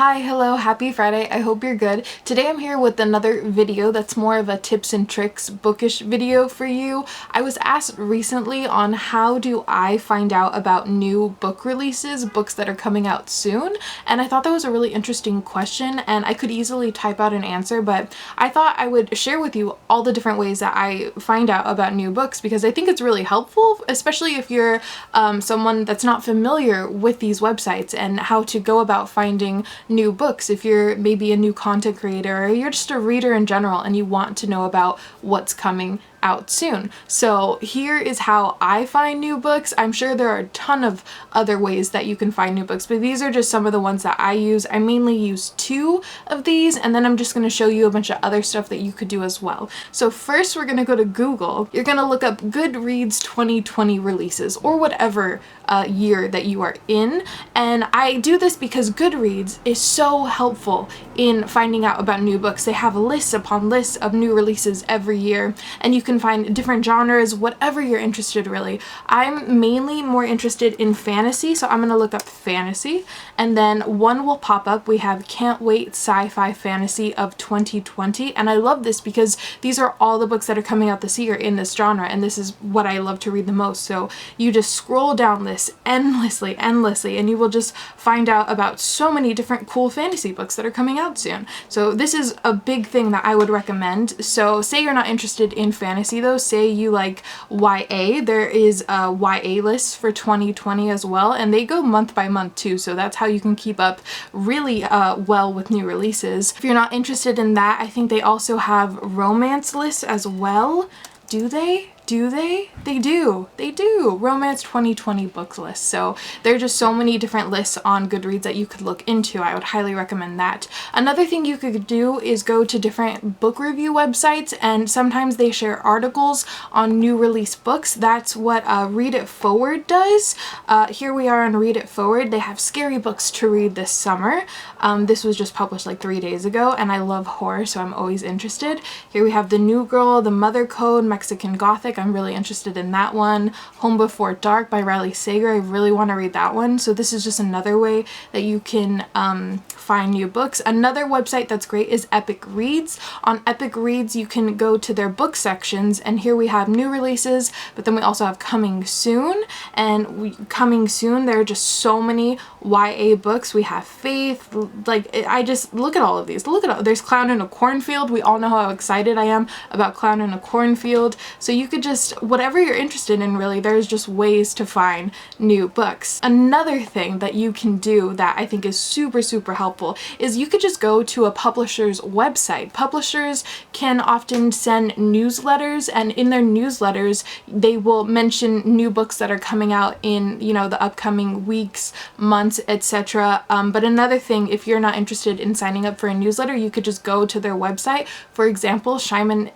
Hi, hello, happy Friday. I hope you're good. Today I'm here with another video that's more of a tips and tricks bookish video for you. I was asked recently on how do I find out about new book releases, books that are coming out soon, and I thought that was a really interesting question and I could easily type out an answer, but I thought I would share with you all the different ways that I find out about new books because I think it's really helpful, especially if you're someone that's not familiar with these websites and how to go about finding new books. If you're maybe a new content creator or you're just a reader in general and you want to know about what's coming out soon. So here is how I find new books. I'm sure there are a ton of other ways that you can find new books, but these are just some of the ones that I use. I mainly use 2 of these, and then I'm just going to show you a bunch of other stuff that you could do as well. So first we're going to go to Google. You're going to look up Goodreads 2020 releases or whatever year that you are in, and I do this because Goodreads is so helpful in finding out about new books. They have lists upon lists of new releases every year, and you can find different genres, whatever you're interested really. I'm mainly more interested in fantasy, so I'm going to look up fantasy, and then one will pop up. We have Can't Wait Sci-Fi Fantasy of 2020, and I love this because these are all the books that are coming out this year in this genre, and this is what I love to read the most. So you just scroll down this endlessly, and you will just find out about so many different cool fantasy books that are coming out soon. So this is a big thing that I would recommend. So say you're not interested in fantasy though, say you like YA, there is a YA list for 2020 as well, and they go month by month too, so that's how you can keep up really well with new releases. If you're not interested in that, I think they also have romance lists as well. Do they? They do. Romance 2020 books list. So there are just so many different lists on Goodreads that you could look into. I would highly recommend that. Another thing you could do is go to different book review websites, and sometimes they share articles on new release books. That's what Read It Forward does. Here we are on Read It Forward. They have scary books to read this summer. This was just published like 3 days ago, and I love horror, so I'm always interested. Here we have The New Girl, The Mother Code, Mexican Gothic. I'm really interested in that one. Home Before Dark by Riley Sager. I really want to read that one. So this is just another way that you can find new books. Another website that's great is Epic Reads. On Epic Reads, you can go to their book sections, and here we have new releases, but then we also have coming soon. And coming soon, there are just so many YA books. We have Faith. Like, I just look at all of these. Look at all. There's Clown in a Cornfield. We all know how excited I am about Clown in a Cornfield. So you could just, whatever you're interested in really, there's just ways to find new books. Another thing that you can do that I think is super helpful is you could just go to a publisher's website. Publishers can often send newsletters, and in their newsletters they will mention new books that are coming out in, you know, the upcoming weeks, months, etc. But another thing, if you're not interested in signing up for a newsletter, you could just go to their website. For example, Simon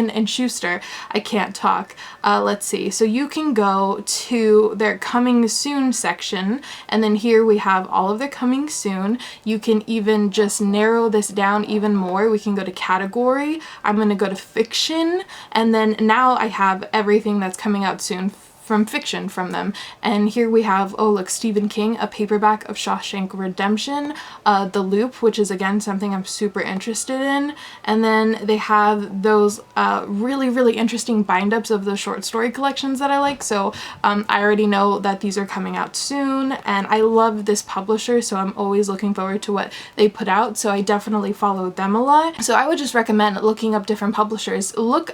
and Schuster. I can't talk. Let's see. So you can go to their coming soon section, and then here we have all of their coming soon. You can even just narrow this down even more. We can go to category. I'm going to go to fiction, and then now I have everything that's coming out soon from fiction from them. And here we have, oh look, Stephen King, a paperback of Shawshank Redemption, The Loop, which is again something I'm super interested in, and then they have those really interesting bind-ups of the short story collections that I like. So I already know that these are coming out soon, and I love this publisher, so I'm always looking forward to what they put out, so I definitely follow them a lot. So I would just recommend looking up different publishers. Look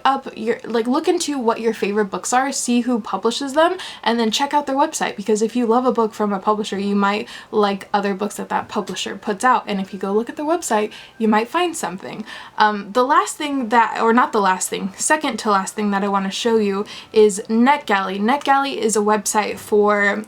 into what your favorite books are, see who publishes them, and then check out their website, because if you love a book from a publisher, you might like other books that that publisher puts out, and if you go look at their website, you might find something. The last thing that, or not the last thing, second to last thing that I want to show you is NetGalley. NetGalley is a website for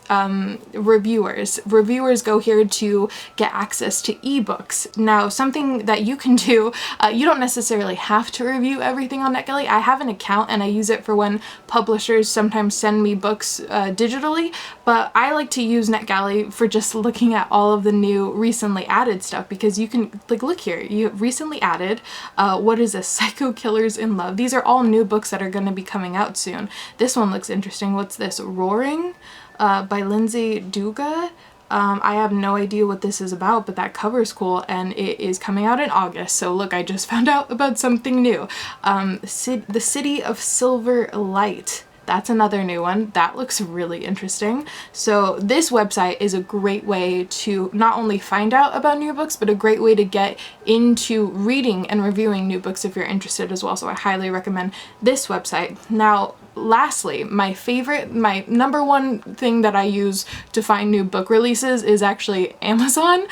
reviewers. Reviewers go here to get access to ebooks. Now, something that you can do, you don't necessarily have to review everything on NetGalley. I have an account and I use it for when publishers sometimes send me me books digitally, but I like to use NetGalley for just looking at all of the new recently added stuff, because you can, like, look here, you recently added, what is this, Psycho Killers in Love. These are all new books that are going to be coming out soon. This one looks interesting. What's this, Roaring by Lindsay Duga. I have no idea what this is about, but that cover is cool, and it is coming out in August. So look, I just found out about something new. The City of Silver Light. That's another new one. That looks really interesting. So this website is a great way to not only find out about new books, but a great way to get into reading and reviewing new books if you're interested as well. So I highly recommend this website. Now, lastly, my number one thing that I use to find new book releases is actually Amazon.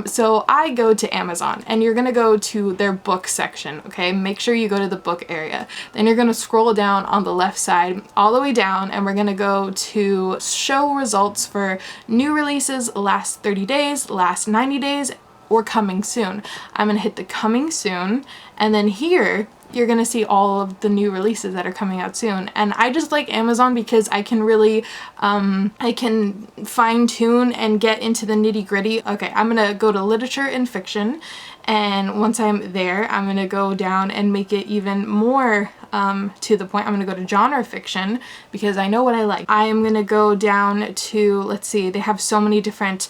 So I go to Amazon, and you're gonna go to their book section, okay? Make sure you go to the book area. Then you're gonna scroll down on the left side all the way down, and we're gonna go to show results for new releases last 30 days, last 90 days, or coming soon. I'm gonna hit the coming soon, and then here you're gonna see all of the new releases that are coming out soon. And I just like Amazon because I can really, I can fine tune and get into the nitty gritty. Okay, I'm gonna go to literature and fiction. And once I'm there, I'm gonna go down and make it even more to the point. I'm gonna go to genre fiction because I know what I like. I am gonna go down to, let's see, they have so many different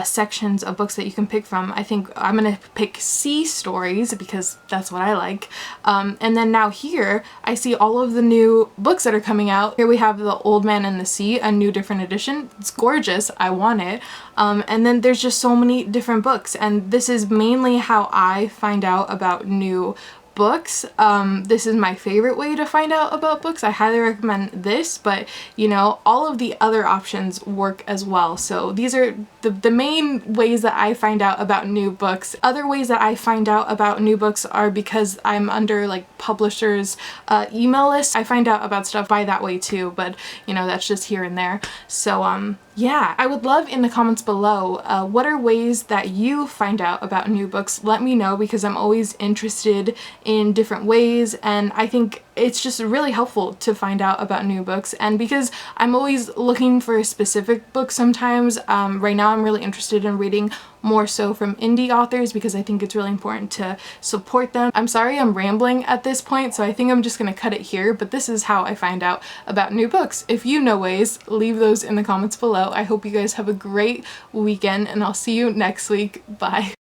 sections of books that you can pick from. I think I'm gonna pick sea stories because that's what I like. And then now here, I see all of the new books that are coming out. Here we have The Old Man and the Sea, a new different edition. It's gorgeous, I want it. And then there's just so many different books, and this is mainly how I find out about new books. This is my favorite way to find out about books. I highly recommend this, but you know, all of the other options work as well. So these are the main ways that I find out about new books. Other ways that I find out about new books are because I'm under like publishers' email list. I find out about stuff by that way too, but you know, that's just here and there. So yeah, I would love in the comments below, what are ways that you find out about new books? Let me know, because I'm always interested in different ways, and I think it's just really helpful to find out about new books. And because I'm always looking for a specific book sometimes, right now I'm really interested in reading more so from indie authors because I think it's really important to support them. I'm sorry I'm rambling at this point, so I think I'm just gonna cut it here, but this is how I find out about new books. If you know ways, leave those in the comments below. I hope you guys have a great weekend, and I'll see you next week. Bye.